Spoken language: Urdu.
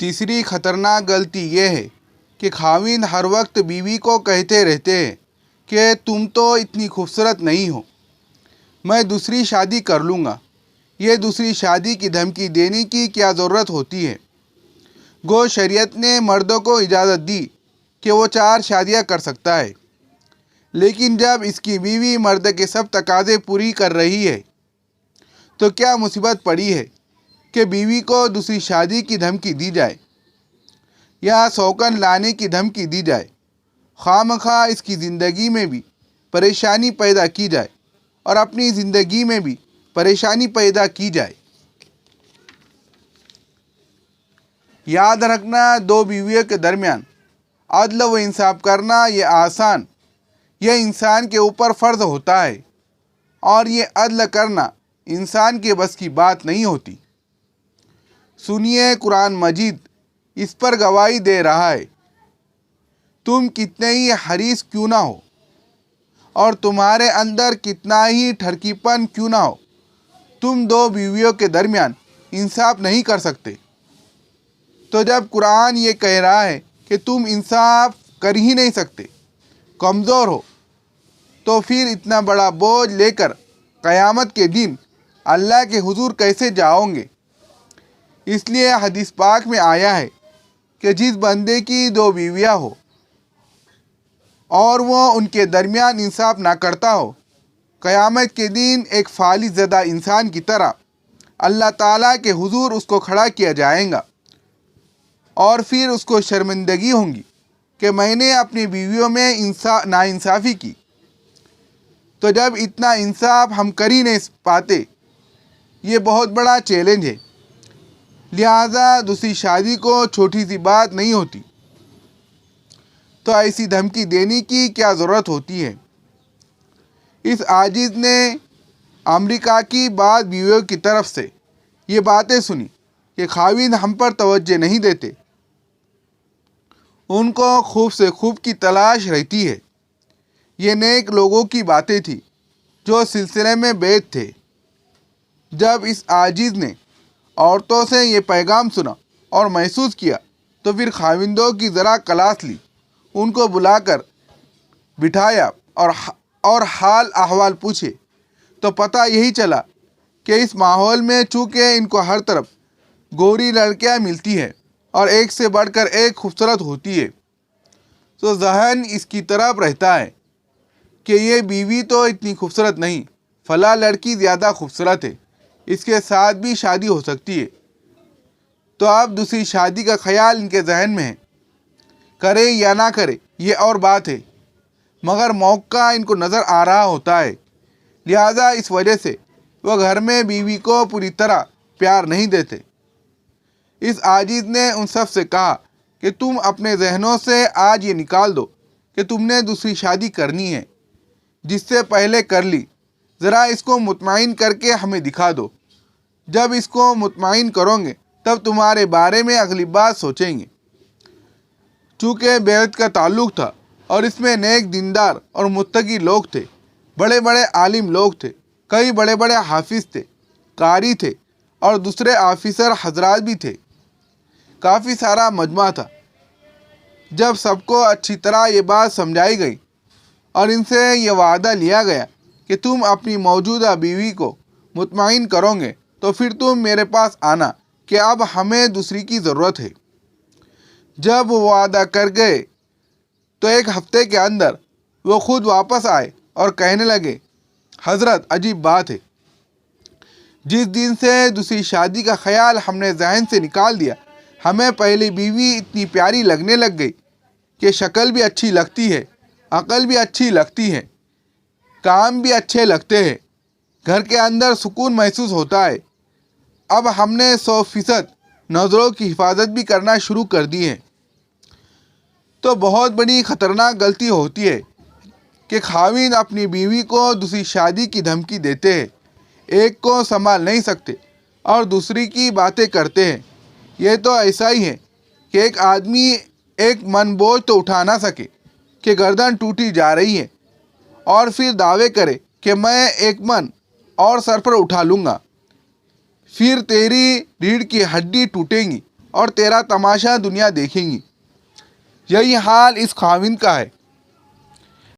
تیسری خطرناک غلطی یہ ہے کہ خاوند ہر وقت بیوی کو کہتے رہتے ہیں کہ تم تو اتنی خوبصورت نہیں ہو، میں دوسری شادی کر لوں گا۔ یہ دوسری شادی کی دھمکی دینے کی کیا ضرورت ہوتی ہے؟ گو شریعت نے مردوں کو اجازت دی کہ وہ 4 شادیاں کر سکتا ہے، لیکن جب اس کی بیوی مرد کے سب تقاضے پوری کر رہی ہے تو کیا مصیبت پڑی ہے کہ بیوی کو دوسری شادی کی دھمکی دی جائے یا سوکن لانے کی دھمکی دی جائے، خواہ مخواہ اس کی زندگی میں بھی پریشانی پیدا کی جائے اور اپنی زندگی میں بھی پریشانی پیدا کی جائے۔ یاد رکھنا، 2 بیویوں کے درمیان عدل و انصاف کرنا یہ انسان کے اوپر فرض ہوتا ہے، اور یہ عدل کرنا انسان کے بس کی بات نہیں ہوتی۔ سنیے، قرآن مجید اس پر گواہی دے رہا ہے، تم کتنے ہی حریص کیوں نہ ہو اور تمہارے اندر کتنا ہی ٹھرکی پن کیوں نہ ہو، تم 2 بیویوں کے درمیان انصاف نہیں کر سکتے۔ تو جب قرآن یہ کہہ رہا ہے کہ تم انصاف کر ہی نہیں سکتے، کمزور ہو، تو پھر اتنا بڑا بوجھ لے کر قیامت کے دن اللہ کے حضور کیسے جاؤ گے؟ اس لیے حدیث پاک میں آیا ہے کہ جس بندے کی 2 بیویاں ہو اور وہ ان کے درمیان انصاف نہ کرتا ہو، قیامت کے دن ایک فالج زدہ انسان کی طرح اللہ تعالیٰ کے حضور اس کو کھڑا کیا جائے گا، اور پھر اس کو شرمندگی ہوں گی کہ میں نے اپنی بیویوں میں ناانصافی کی۔ تو جب اتنا انصاف ہم کر ہی نہیں پاتے، یہ بہت بڑا چیلنج ہے، لہٰذا دوسری شادی کو چھوٹی سی بات نہیں ہوتی، تو ایسی دھمکی دینے کی کیا ضرورت ہوتی ہے؟ اس عاجز نے امریکہ کی بعض بیویوں کی طرف سے یہ باتیں سنی کہ خاوند ہم پر توجہ نہیں دیتے، ان کو خوب سے خوب کی تلاش رہتی ہے۔ یہ نیک لوگوں کی باتیں تھیں جو سلسلے میں بیت تھے۔ جب اس عاجز نے عورتوں سے یہ پیغام سنا اور محسوس کیا تو پھر خاوندوں کی ذرا کلاس لی، ان کو بلا کر بٹھایا اور حال احوال پوچھے، تو پتہ یہی چلا کہ اس ماحول میں چونکہ ان کو ہر طرف گوری لڑکیاں ملتی ہیں اور ایک سے بڑھ کر ایک خوبصورت ہوتی ہے، تو ذہن اس کی طرف رہتا ہے کہ یہ بیوی تو اتنی خوبصورت نہیں، فلاں لڑکی زیادہ خوبصورت ہے، اس کے ساتھ بھی شادی ہو سکتی ہے۔ تو اب دوسری شادی کا خیال ان کے ذہن میں ہے، کرے یا نہ کرے یہ اور بات ہے، مگر موقع ان کو نظر آ رہا ہوتا ہے، لہٰذا اس وجہ سے وہ گھر میں بیوی کو پوری طرح پیار نہیں دیتے۔ اس عاجز نے ان سب سے کہا کہ تم اپنے ذہنوں سے آج یہ نکال دو کہ تم نے دوسری شادی کرنی ہے، جس سے پہلے کر لی، ذرا اس کو مطمئن کر کے ہمیں دکھا دو۔ جب اس کو مطمئن کرو گے تب تمہارے بارے میں اگلی بات سوچیں گے۔ چونکہ بیعت کا تعلق تھا اور اس میں نیک دیندار اور متقی لوگ تھے، بڑے بڑے عالم لوگ تھے، کئی بڑے بڑے حافظ تھے، قاری تھے اور دوسرے آفیسر حضرات بھی تھے، کافی سارا مجمع تھا۔ جب سب کو اچھی طرح یہ بات سمجھائی گئی اور ان سے یہ وعدہ لیا گیا کہ تم اپنی موجودہ بیوی کو مطمئن کرو گے تو پھر تم میرے پاس آنا کہ اب ہمیں دوسری کی ضرورت ہے۔ جب وہ وعدہ کر گئے تو 1 ہفتے کے اندر وہ خود واپس آئے اور کہنے لگے، حضرت عجیب بات ہے، جس دن سے دوسری شادی کا خیال ہم نے ذہن سے نکال دیا، ہمیں پہلی بیوی اتنی پیاری لگنے لگ گئی کہ شکل بھی اچھی لگتی ہے، عقل بھی اچھی لگتی ہے، کام بھی اچھے لگتے ہیں، گھر کے اندر سکون محسوس ہوتا ہے۔ اب ہم نے 100% نظروں کی حفاظت بھی کرنا شروع کر دی ہے۔ تو بہت بڑی خطرناک غلطی ہوتی ہے کہ خاوند اپنی بیوی کو دوسری شادی کی دھمکی دیتے ہیں، ایک کو سنبھال نہیں سکتے اور دوسری کی باتیں کرتے ہیں۔ یہ تو ایسا ہی ہے کہ ایک آدمی ایک من بوجھ تو اٹھا نہ سکے کہ گردن ٹوٹی جا رہی ہے اور پھر دعوے کرے کہ میں 1 من اور سر پر اٹھا لوں گا، پھر تیری ریڑھ کی ہڈی ٹوٹیں گی اور تیرا تماشا دنیا دیکھیں گی۔ یہی حال اس خاوند کا ہے